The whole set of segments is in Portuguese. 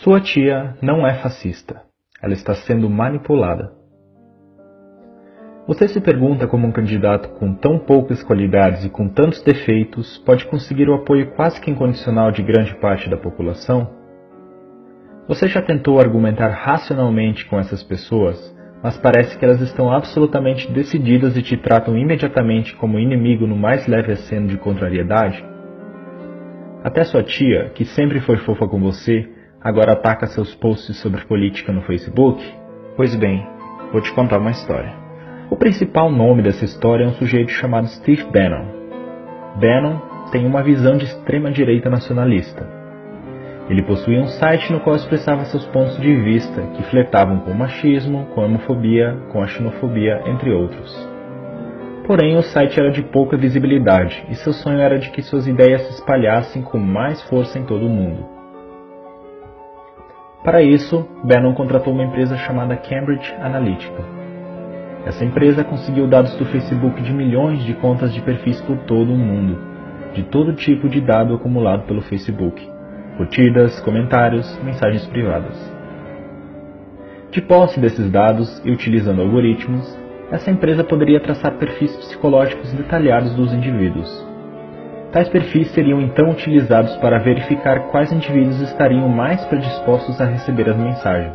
Sua tia não é fascista. Ela está sendo manipulada. Você se pergunta como um candidato com tão poucas qualidades e com tantos defeitos pode conseguir o apoio quase que incondicional de grande parte da população? Você já tentou argumentar racionalmente com essas pessoas, mas parece que elas estão absolutamente decididas e te tratam imediatamente como inimigo no mais leve aceno de contrariedade? Até sua tia, que sempre foi fofa com você, agora ataca seus posts sobre política no Facebook? Pois bem, vou te contar uma história. O principal nome dessa história é um sujeito chamado Steve Bannon. Bannon tem uma visão de extrema-direita nacionalista. Ele possuía um site no qual expressava seus pontos de vista, que flertavam com o machismo, com a homofobia, com a xenofobia, entre outros. Porém, o site era de pouca visibilidade, e seu sonho era de que suas ideias se espalhassem com mais força em todo o mundo. Para isso, Bannon contratou uma empresa chamada Cambridge Analytica. Essa empresa conseguiu dados do Facebook de milhões de contas de perfis por todo o mundo, de todo tipo de dado acumulado pelo Facebook: curtidas, comentários, mensagens privadas. De posse desses dados e utilizando algoritmos, essa empresa poderia traçar perfis psicológicos detalhados dos indivíduos. Tais perfis seriam então utilizados para verificar quais indivíduos estariam mais predispostos a receber as mensagens.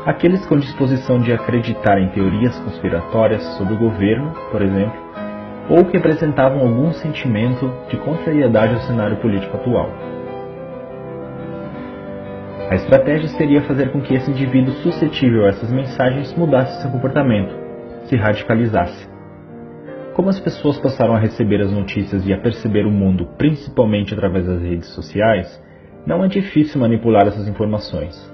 Aqueles com disposição de acreditar em teorias conspiratórias sobre o governo, por exemplo, ou que apresentavam algum sentimento de contrariedade ao cenário político atual. A estratégia seria fazer com que esse indivíduo suscetível a essas mensagens mudasse seu comportamento, se radicalizasse. Como as pessoas passaram a receber as notícias e a perceber o mundo principalmente através das redes sociais, não é difícil manipular essas informações.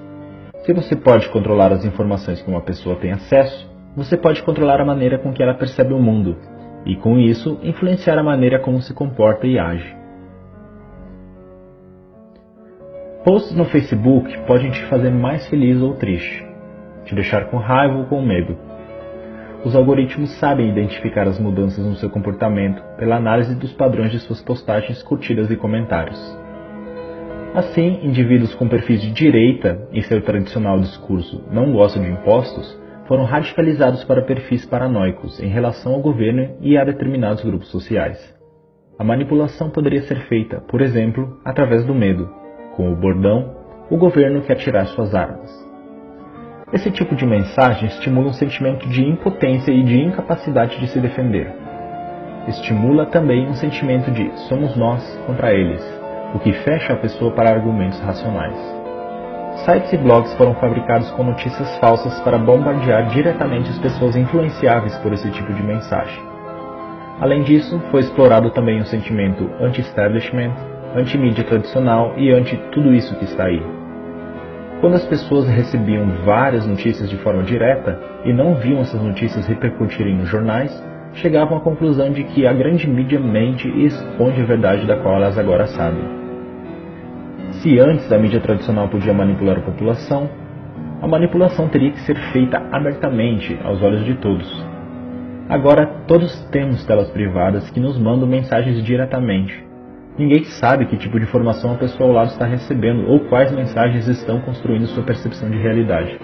Se você pode controlar as informações que uma pessoa tem acesso, você pode controlar a maneira com que ela percebe o mundo, e com isso influenciar a maneira como se comporta e age. Posts no Facebook podem te fazer mais feliz ou triste, te deixar com raiva ou com medo. Os algoritmos sabem identificar as mudanças no seu comportamento pela análise dos padrões de suas postagens, curtidas e comentários. Assim, indivíduos com perfis de direita em seu tradicional discurso "não gosto de impostos" foram radicalizados para perfis paranoicos em relação ao governo e a determinados grupos sociais. A manipulação poderia ser feita, por exemplo, através do medo, com o bordão "o governo quer tirar suas armas". Esse tipo de mensagem estimula um sentimento de impotência e de incapacidade de se defender. Estimula também um sentimento de "somos nós contra eles", o que fecha a pessoa para argumentos racionais. Sites e blogs foram fabricados com notícias falsas para bombardear diretamente as pessoas influenciáveis por esse tipo de mensagem. Além disso, foi explorado também o sentimento anti-establishment, anti-mídia tradicional e anti-tudo isso que está aí. Quando as pessoas recebiam várias notícias de forma direta e não viam essas notícias repercutirem nos jornais, chegavam à conclusão de que a grande mídia mente e esconde a verdade da qual elas agora sabem. Se antes a mídia tradicional podia manipular a população, a manipulação teria que ser feita abertamente aos olhos de todos. Agora todos temos telas privadas que nos mandam mensagens diretamente. Ninguém sabe que tipo de informação a pessoa ao lado está recebendo ou quais mensagens estão construindo sua percepção de realidade.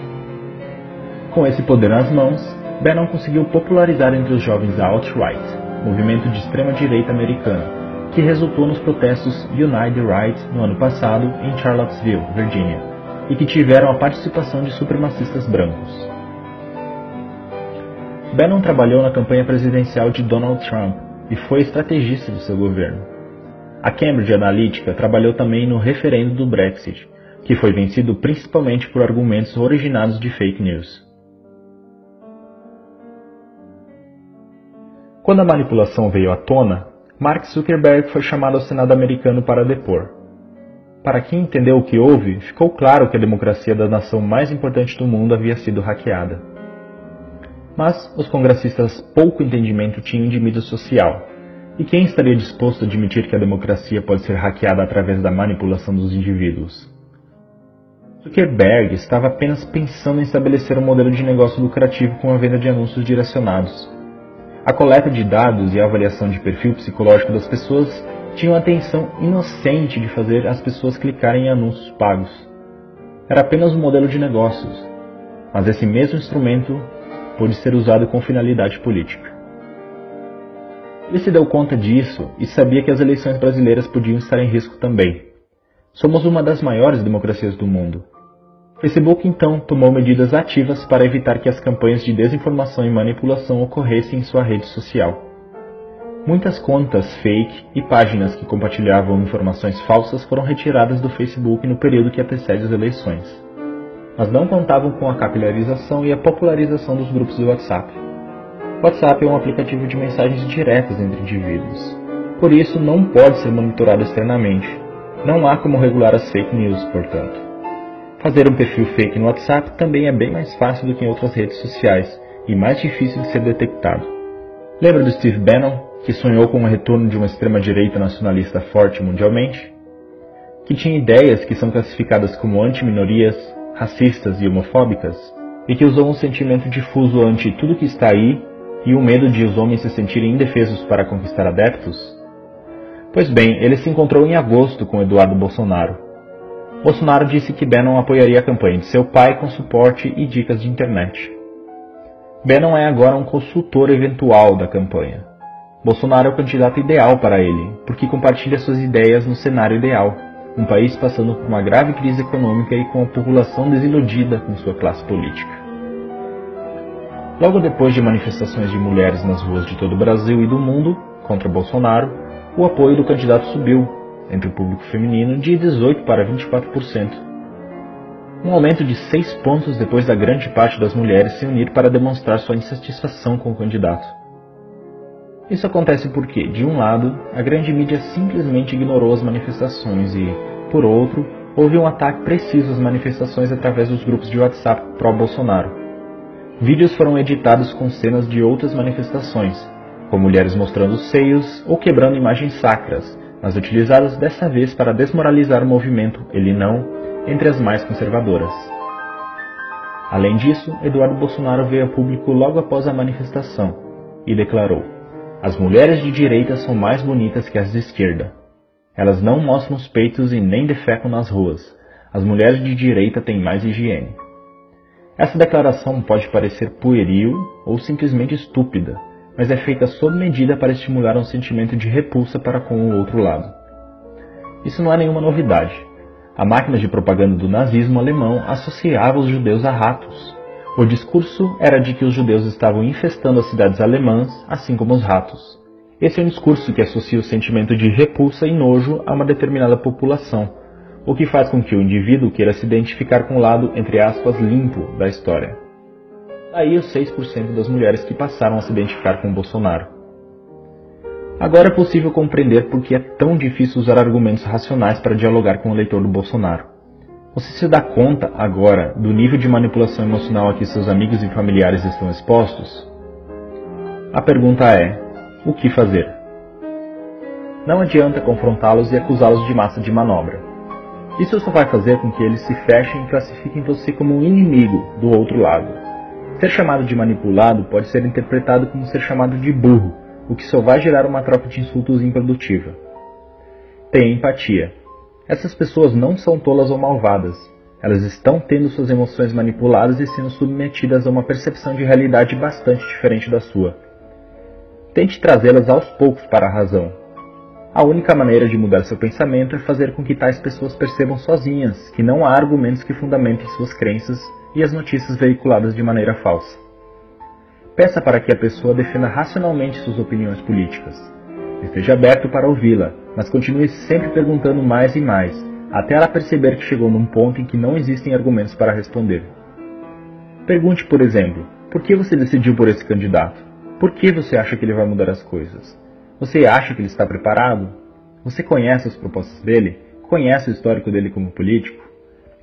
Com esse poder nas mãos, Bannon conseguiu popularizar entre os jovens a alt-right, movimento de extrema-direita americano, que resultou nos protestos Unite the Right no ano passado em Charlottesville, Virgínia, e que tiveram a participação de supremacistas brancos. Bannon trabalhou na campanha presidencial de Donald Trump e foi estrategista de seu governo. A Cambridge Analytica trabalhou também no referendo do Brexit, que foi vencido principalmente por argumentos originados de fake news. Quando a manipulação veio à tona, Mark Zuckerberg foi chamado ao Senado americano para depor. Para quem entendeu o que houve, ficou claro que a democracia da nação mais importante do mundo havia sido hackeada. Mas os congressistas pouco entendimento tinham de mídia social. E quem estaria disposto a admitir que a democracia pode ser hackeada através da manipulação dos indivíduos? Zuckerberg estava apenas pensando em estabelecer um modelo de negócio lucrativo com a venda de anúncios direcionados. A coleta de dados e a avaliação de perfil psicológico das pessoas tinham a intenção inocente de fazer as pessoas clicarem em anúncios pagos. Era apenas um modelo de negócios, mas esse mesmo instrumento pôde ser usado com finalidade política. Ele se deu conta disso e sabia que as eleições brasileiras podiam estar em risco também. Somos uma das maiores democracias do mundo. O Facebook, então, tomou medidas ativas para evitar que as campanhas de desinformação e manipulação ocorressem em sua rede social. Muitas contas fake e páginas que compartilhavam informações falsas foram retiradas do Facebook no período que antecede as eleições. Mas não contavam com a capilarização e a popularização dos grupos do WhatsApp. O WhatsApp é um aplicativo de mensagens diretas entre indivíduos. Por isso, não pode ser monitorado externamente. Não há como regular as fake news, portanto. Fazer um perfil fake no WhatsApp também é bem mais fácil do que em outras redes sociais e mais difícil de ser detectado. Lembra do Steve Bannon, que sonhou com o retorno de uma extrema-direita nacionalista forte mundialmente? Que tinha ideias que são classificadas como anti-minorias, racistas e homofóbicas, e que usou um sentimento difuso ante tudo que está aí e o medo de os homens se sentirem indefesos para conquistar adeptos? Pois bem, ele se encontrou em agosto com Eduardo Bolsonaro. Bolsonaro disse que Bannon apoiaria a campanha de seu pai com suporte e dicas de internet. Bannon é agora um consultor eventual da campanha. Bolsonaro é o candidato ideal para ele, porque compartilha suas ideias no cenário ideal, um país passando por uma grave crise econômica e com a população desiludida com sua classe política. Logo depois de manifestações de mulheres nas ruas de todo o Brasil e do mundo contra Bolsonaro, o apoio do candidato subiu, entre o público feminino, de 18% para 24%. Um aumento de 6 pontos depois da grande parte das mulheres se unir para demonstrar sua insatisfação com o candidato. Isso acontece porque, de um lado, a grande mídia simplesmente ignorou as manifestações e, por outro, houve um ataque preciso às manifestações através dos grupos de WhatsApp pró-Bolsonaro. Vídeos foram editados com cenas de outras manifestações, com mulheres mostrando seios ou quebrando imagens sacras, mas utilizadas dessa vez para desmoralizar o movimento Ele Não entre as mais conservadoras. Além disso, Eduardo Bolsonaro veio a público logo após a manifestação e declarou: "As mulheres de direita são mais bonitas que as de esquerda. Elas não mostram os peitos e nem defecam nas ruas. As mulheres de direita têm mais higiene." Essa declaração pode parecer pueril ou simplesmente estúpida, mas é feita sob medida para estimular um sentimento de repulsa para com o outro lado. Isso não é nenhuma novidade. A máquina de propaganda do nazismo alemão associava os judeus a ratos. O discurso era de que os judeus estavam infestando as cidades alemãs, assim como os ratos. Esse é um discurso que associa o sentimento de repulsa e nojo a uma determinada população, o que faz com que o indivíduo queira se identificar com o lado, entre aspas, limpo da história. Daí os 6% das mulheres que passaram a se identificar com Bolsonaro. Agora é possível compreender por que é tão difícil usar argumentos racionais para dialogar com o eleitor do Bolsonaro. Você se dá conta, agora, do nível de manipulação emocional a que seus amigos e familiares estão expostos? A pergunta é: o que fazer? Não adianta confrontá-los e acusá-los de massa de manobra. Isso só vai fazer com que eles se fechem e classifiquem você como um inimigo do outro lado. Ser chamado de manipulado pode ser interpretado como ser chamado de burro, o que só vai gerar uma troca de insultos improdutiva. Tenha empatia. Essas pessoas não são tolas ou malvadas. Elas estão tendo suas emoções manipuladas e sendo submetidas a uma percepção de realidade bastante diferente da sua. Tente trazê-las aos poucos para a razão. A única maneira de mudar seu pensamento é fazer com que tais pessoas percebam sozinhas que não há argumentos que fundamentem suas crenças e as notícias veiculadas de maneira falsa. Peça para que a pessoa defenda racionalmente suas opiniões políticas. Esteja aberto para ouvi-la, mas continue sempre perguntando mais e mais, até ela perceber que chegou num ponto em que não existem argumentos para responder. Pergunte, por exemplo, por que você decidiu por esse candidato? Por que você acha que ele vai mudar as coisas? Você acha que ele está preparado? Você conhece as propostas dele? Conhece o histórico dele como político?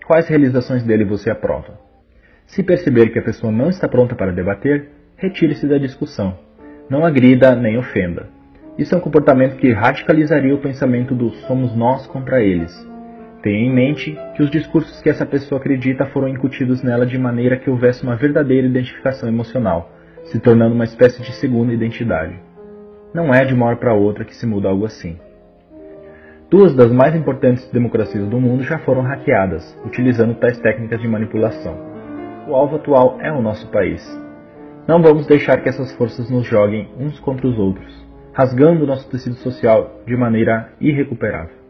Quais realizações dele você aprova? Se perceber que a pessoa não está pronta para debater, retire-se da discussão. Não agrida nem ofenda. Isso é um comportamento que radicalizaria o pensamento do somos nós contra eles. Tenha em mente que os discursos que essa pessoa acredita foram incutidos nela de maneira que houvesse uma verdadeira identificação emocional, se tornando uma espécie de segunda identidade. Não é de uma hora para outra que se muda algo assim. Duas das mais importantes democracias do mundo já foram hackeadas, utilizando tais técnicas de manipulação. O alvo atual é o nosso país. Não vamos deixar que essas forças nos joguem uns contra os outros, rasgando nosso tecido social de maneira irrecuperável.